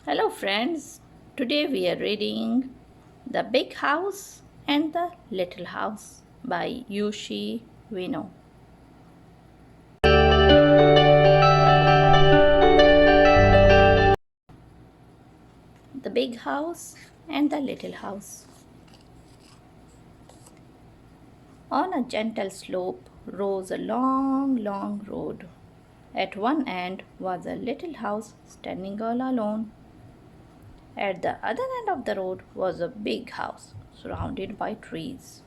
Hello, friends. Today we are reading The Big House and the Little House by Yoshi Ueno. The Big House and the Little House. On a gentle slope rose a long road. At one end was a little house standing all alone. At the other end of the road was a big house surrounded by trees.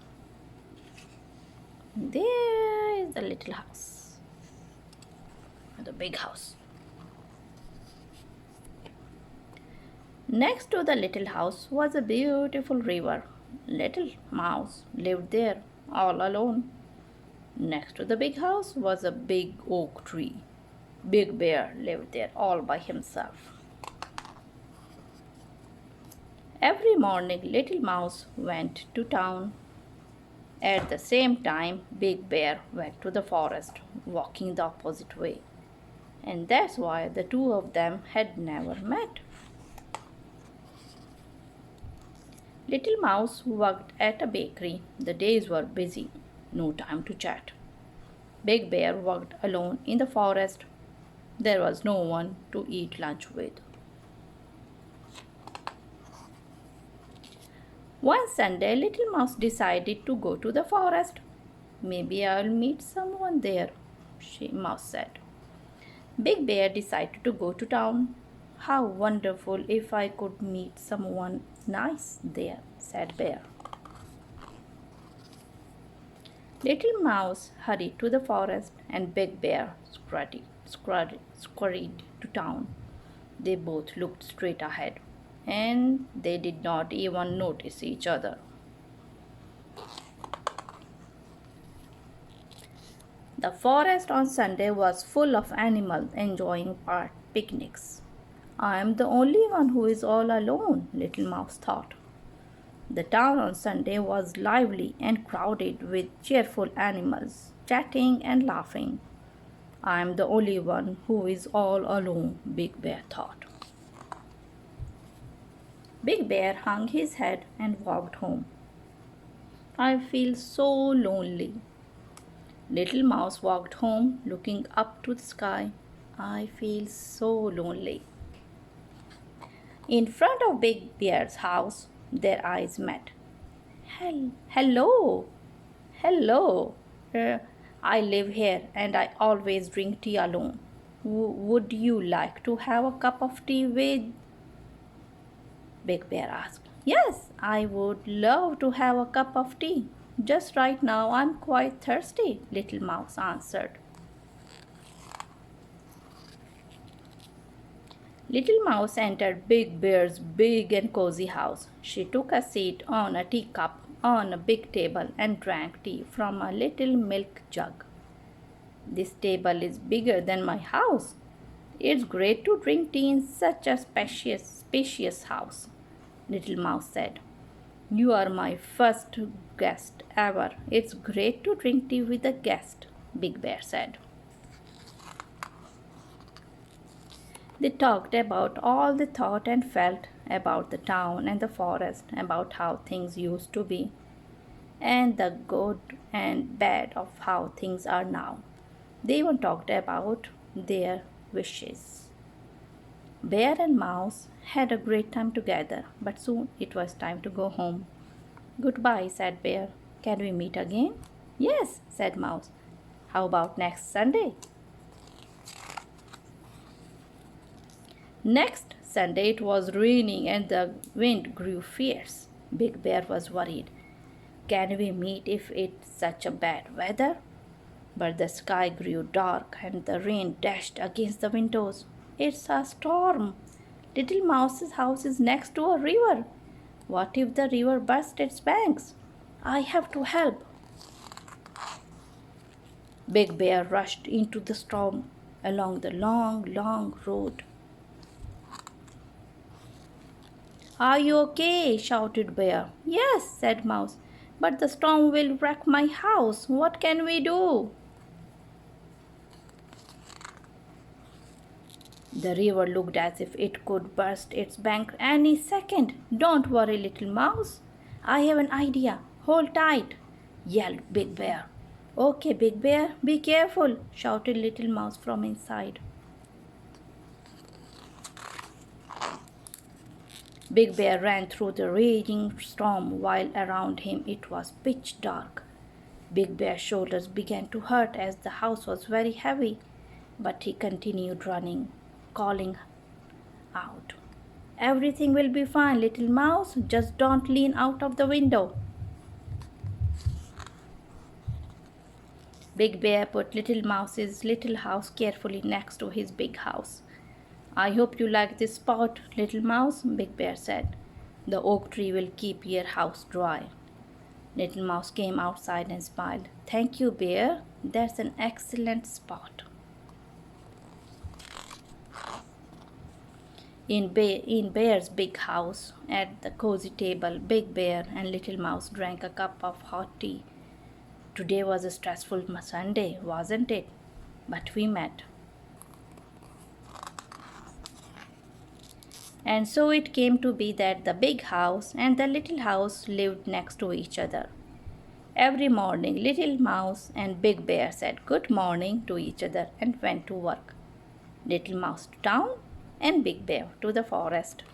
There is the little house, the big house. Next to the little house was a beautiful river. Little Mouse lived there all alone. Next to the big house was a big oak tree. Big Bear lived there all by himself. Every morning, Little Mouse went to town. At the same time, Big Bear went to the forest, walking the opposite way. And that's why the two of them had never met. Little Mouse worked at a bakery. The days were busy, no time to chat. Big Bear worked alone in the forest. There was no one to eat lunch with. One Sunday, Little Mouse decided to go to the forest. Maybe I'll meet someone there, Mouse said. Big Bear decided to go to town. How wonderful if I could meet someone nice there, said Bear. Little Mouse hurried to the forest and Big Bear scurried to town. They both looked straight ahead and they did not even notice each other. The forest on Sunday was full of animals enjoying picnics. I am the only one who is all alone, Little Mouse thought. The town on Sunday was lively and crowded with cheerful animals, chatting and laughing. I am the only one who is all alone, Big Bear thought. Big Bear hung his head and walked home. I feel so lonely. Little Mouse walked home, looking up to the sky. I feel so lonely. In front of Big Bear's house, their eyes met. Hello, hello. I live here and I always drink tea alone. Would you like to have a cup of tea with? Big Bear asked. Yes, I would love to have a cup of tea. Just right now I'm quite thirsty, Little Mouse answered. Little Mouse entered Big Bear's big and cozy house. She took a seat on a teacup on a big table and drank tea from a little milk jug. This table is bigger than my house. It's great to drink tea in such a spacious house, Little Mouse said. You are my first guest ever. It's great to drink tea with a guest, Big Bear said. They talked about all they thought and felt about the town and the forest, about how things used to be, and the good and bad of how things are now. They even talked about their wishes. Bear and Mouse had a great time together, but soon it was time to go home. Goodbye, said Bear. Can we meet again? Yes, said Mouse. How about next Sunday? Next Sunday it was raining and the wind grew fierce. Big Bear was worried. Can we meet if it's such a bad weather? But the sky grew dark and the rain dashed against the windows. It's a storm. Little Mouse's house is next to a river. What if the river bursts its banks? I have to help. Big Bear rushed into the storm along the long road. Are you okay? Shouted Bear. Yes, said Mouse, but the storm will wreck my house. What can we do? The river looked as if it could burst its bank any second. Don't worry, little mouse. I have an idea. Hold tight, yelled Big Bear. Okay, Big Bear, be careful, shouted Little Mouse from inside. Big Bear ran through the raging storm while around him it was pitch dark. Big Bear's shoulders began to hurt as the house was very heavy, but he continued running, calling out, Everything will be fine, little mouse, just don't lean out of the window. Big Bear put Little Mouse's little house carefully next to his big house. I hope you like this spot, little mouse, Big Bear said. The oak tree will keep your house dry. Little Mouse came outside and smiled. Thank you, Bear. That's an excellent spot. In Bear's big house, at the cozy table, Big Bear and Little Mouse drank a cup of hot tea. Today was a stressful Sunday, wasn't it? But we met. And so it came to be that the big house and the little house lived next to each other. Every morning, Little Mouse and Big Bear said good morning to each other and went to work. Little Mouse to town and Big Bear to the forest.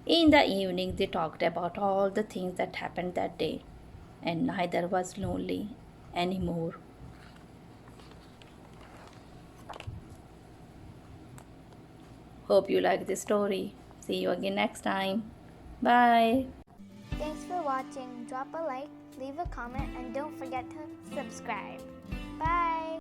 In the evening, they talked about all the things that happened that day, and neither was lonely anymore. Hope you like this story. See you again next time. Bye. Thanks for watching. Drop a like, leave a comment, and don't forget to subscribe. Bye!